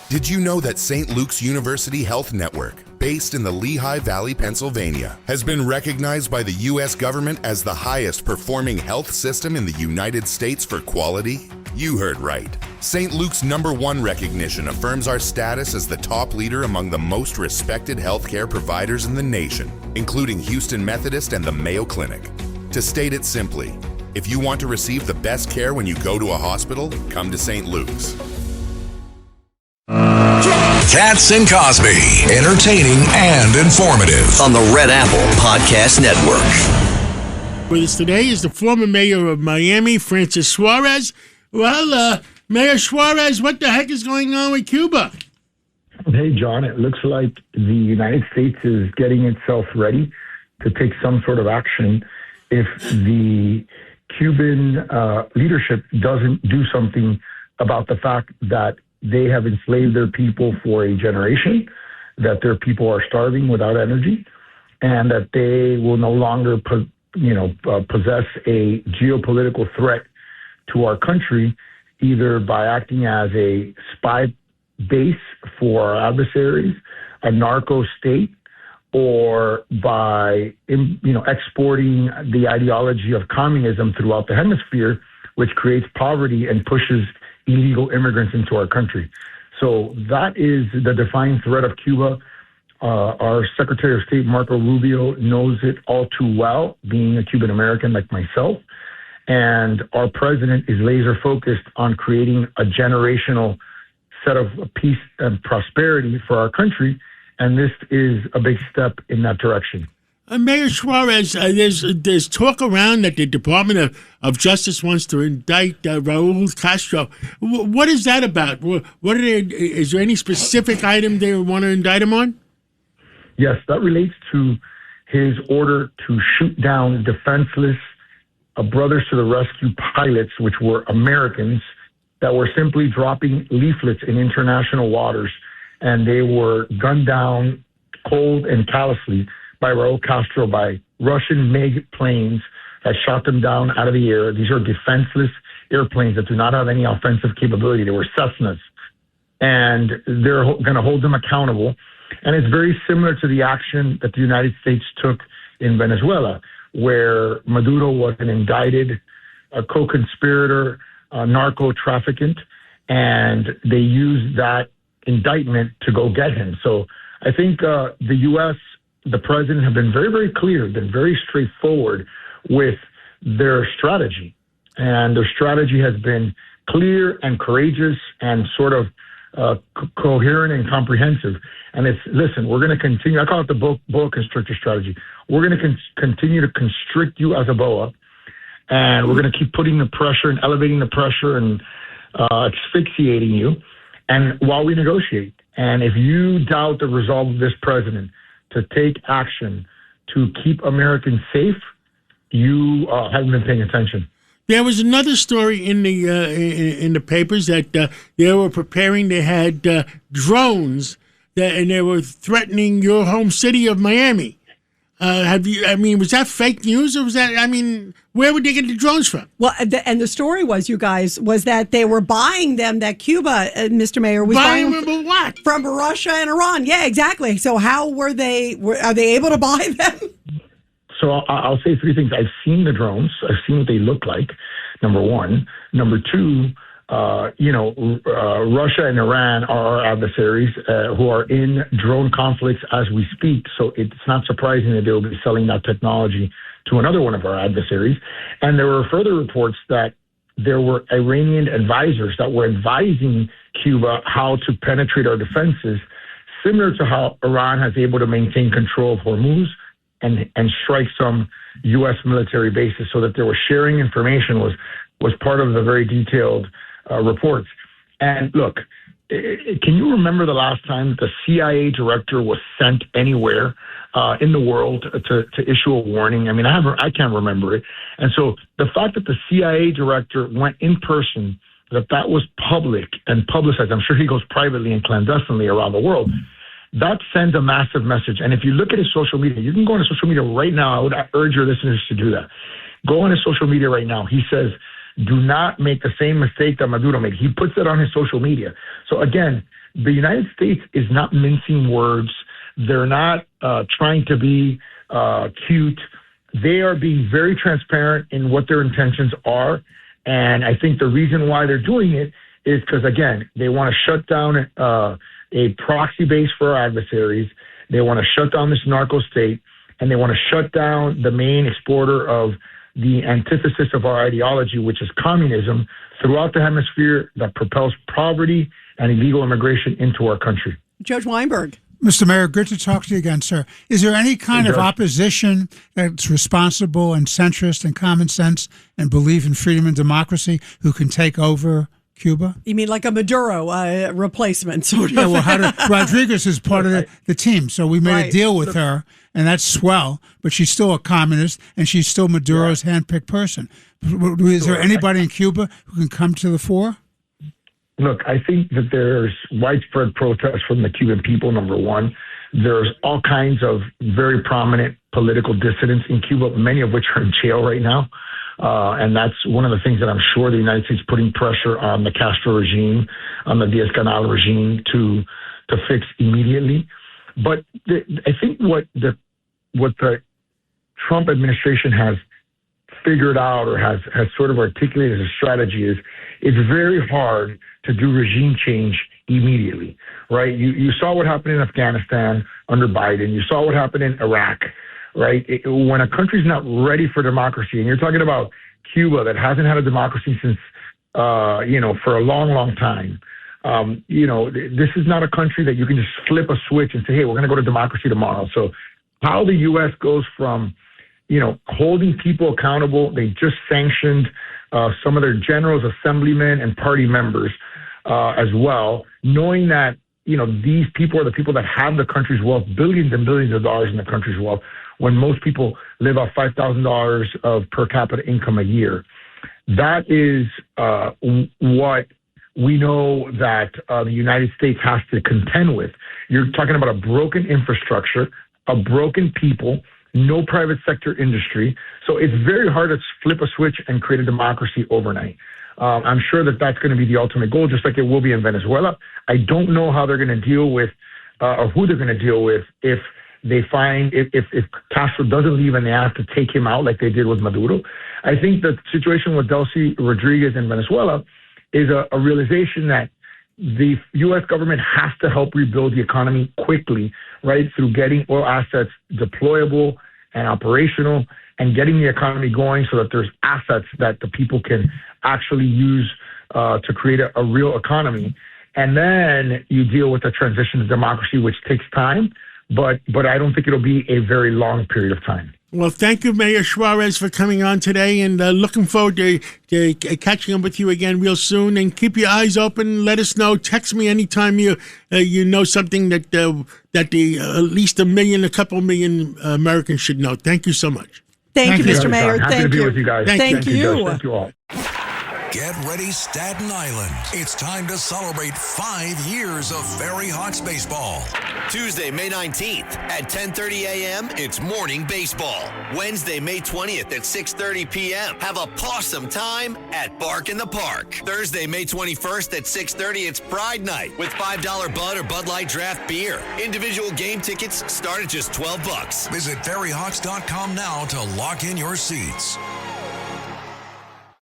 Did you know that St. Luke's University Health Network, based in the Lehigh Valley, Pennsylvania, has been recognized by the U.S. government as the highest performing health system in the United States for quality? You heard right. St. Luke's #1 recognition affirms our status as the top leader among the most respected healthcare providers in the nation, including Houston Methodist and the Mayo Clinic. To state it simply, if you want to receive the best care when you go to a hospital, come to St. Luke's. Katz and Cosby, entertaining and informative on the Red Apple Podcast Network. With us today is the former mayor of Miami, Francis Suarez. Well, Mayor Suarez, what the heck is going on with Cuba? Hey, John, it looks like the United States is getting itself ready to take some sort of action if the Cuban leadership doesn't do something about the fact that they have enslaved their people for a generation, that their people are starving without energy, and that they will no longer possess a geopolitical threat to our country, either by acting as a spy base for our adversaries, a narco state, or by exporting the ideology of communism throughout the hemisphere, which creates poverty and pushes illegal immigrants into our country. So that is the defining threat of Cuba. Our Secretary of State, Marco Rubio, knows it all too well, being a Cuban American like myself. And our president is laser focused on creating a generational set of peace and prosperity for our country. And this is a big step in that direction. Mayor Suarez, there's talk around that the Department of Justice wants to indict Raul Castro. What is that about? Is there any specific item they want to indict him on? Yes, that relates to his order to shoot down defenseless Brothers to the Rescue pilots, which were Americans that were simply dropping leaflets in international waters, and they were gunned down cold and callously by Raul Castro, by Russian MiG planes that shot them down out of the air. These are defenseless airplanes that do not have any offensive capability. They were Cessnas. And they're going to hold them accountable. And it's very similar to the action that the United States took in Venezuela, where Maduro was an indicted co-conspirator, narco-trafficant, and they used that indictment to go get him. So I think the U.S., the president have been very, very clear, been very straightforward with their strategy. And their strategy has been clear and courageous and sort of coherent and comprehensive. And it's, listen, we're going to continue. I call it the boa constrictor strategy. We're going to continue to constrict you as a boa. And we're going to keep putting the pressure and elevating the pressure and asphyxiating you. And while we negotiate. And if you doubt the resolve of this president to take action to keep Americans safe, you haven't been paying attention. There was another story in the papers that they were preparing. They had drones and they were threatening your home city of Miami. Was that fake news, or was that? Where would they get the drones from? Well, and the story was, you guys, was that they were buying them. That Cuba, Mr. Mayor, was buying them what? From Russia and Iran. Yeah, exactly. So how were they? Are they able to buy them? So I'll say three things. I've seen the drones. I've seen what they look like, number one. Number two, Russia and Iran are our adversaries who are in drone conflicts as we speak. So it's not surprising that they will be selling that technology to another one of our adversaries. And there were further reports that there were Iranian advisors that were advising Cuba how to penetrate our defenses, similar to how Iran has able to maintain control of Hormuz and strike some U.S. military bases. So that there was sharing information was part of the very detailed reports. And look, can you remember the last time that the CIA director was sent anywhere in the world to issue a warning? I can't remember it. And so the fact that the CIA director went in person, that was public and publicized. I'm sure he goes privately and clandestinely around the world. That sends a massive message. And if you look at his social media, you can go on his social media right now. I would urge your listeners to do that. Go on his social media right now. He says do not make the same mistake that Maduro made. He puts it on his social media. So again, the United States is not mincing words. They're not trying to be cute. They are being very transparent in what their intentions are. And I think the reason why they're doing it is because, again, they want to shut down a proxy base for our adversaries. They want to shut down this narco state, and they want to shut down the main exporter of the antithesis of our ideology, which is communism, throughout the hemisphere that propels poverty and illegal immigration into our country. Judge Weinberg. Mr. Mayor, good to talk to you again, sir. Is there any kind of opposition that's responsible and centrist and common sense and believe in freedom and democracy who can take over Cuba? You mean like a Maduro replacement, sort of? Yeah, well, Rodriguez is part of the team, so we made a deal with her, and that's swell, but she's still a communist, and she's still Maduro's handpicked person. Is there anybody in Cuba who can come to the fore? Look, I think that there's widespread protest from the Cuban people, number one. There's all kinds of very prominent political dissidents in Cuba, many of which are in jail right now. And that's one of the things that I'm sure the United States putting pressure on the Castro regime, on the Diaz-Canel regime to fix immediately. But I think what the Trump administration has figured out or has sort of articulated as a strategy is it's very hard to do regime change immediately, right? You saw what happened in Afghanistan under Biden. You saw what happened in Iraq, right? When a country's not ready for democracy, and you're talking about Cuba that hasn't had a democracy since, for a long, long time. This is not a country that you can just flip a switch and say, hey, we're going to go to democracy tomorrow. So how the U.S. goes from, holding people accountable. They just sanctioned some of their generals, assemblymen, and party members as well, knowing that, these people are the people that have the country's wealth, billions and billions of dollars in the country's wealth, when most people live off $5,000 of per capita income a year. That is what we know that the United States has to contend with. You're talking about a broken infrastructure, a broken people, no private sector industry. So it's very hard to flip a switch and create a democracy overnight. I'm sure that that's going to be the ultimate goal, just like it will be in Venezuela. I don't know how they're going to deal with or who they're going to deal with if they find if Castro doesn't leave and they have to take him out like they did with Maduro. I think the situation with Delcy Rodriguez in Venezuela is a realization that the U.S. government has to help rebuild the economy quickly, right, through getting oil assets deployable and operational and getting the economy going so that there's assets that the people can actually use to create a real economy. And then you deal with the transition to democracy, which takes time, but I don't think it'll be a very long period of time. Well, thank you, Mayor Suarez, for coming on today, and looking forward to catching up with you again real soon. And keep your eyes open. Let us know. Text me anytime you know something that at least a couple million Americans should know. Thank you so much. Thank you, Mr. Mayor. Happy to be with you guys. Thank you. Thank you all. Get ready, Staten Island. It's time to celebrate 5 years of very Hawks baseball. Tuesday, May 19th at 10:30 a.m., it's morning baseball. Wednesday, May 20th at 6:30 p.m., have a pawsome time at Bark in the Park. Thursday, May 21st at 6:30, it's Pride Night with $5 Bud or Bud Light draft beer. Individual game tickets start at just $12. Visit ferryhawks.com now to lock in your seats.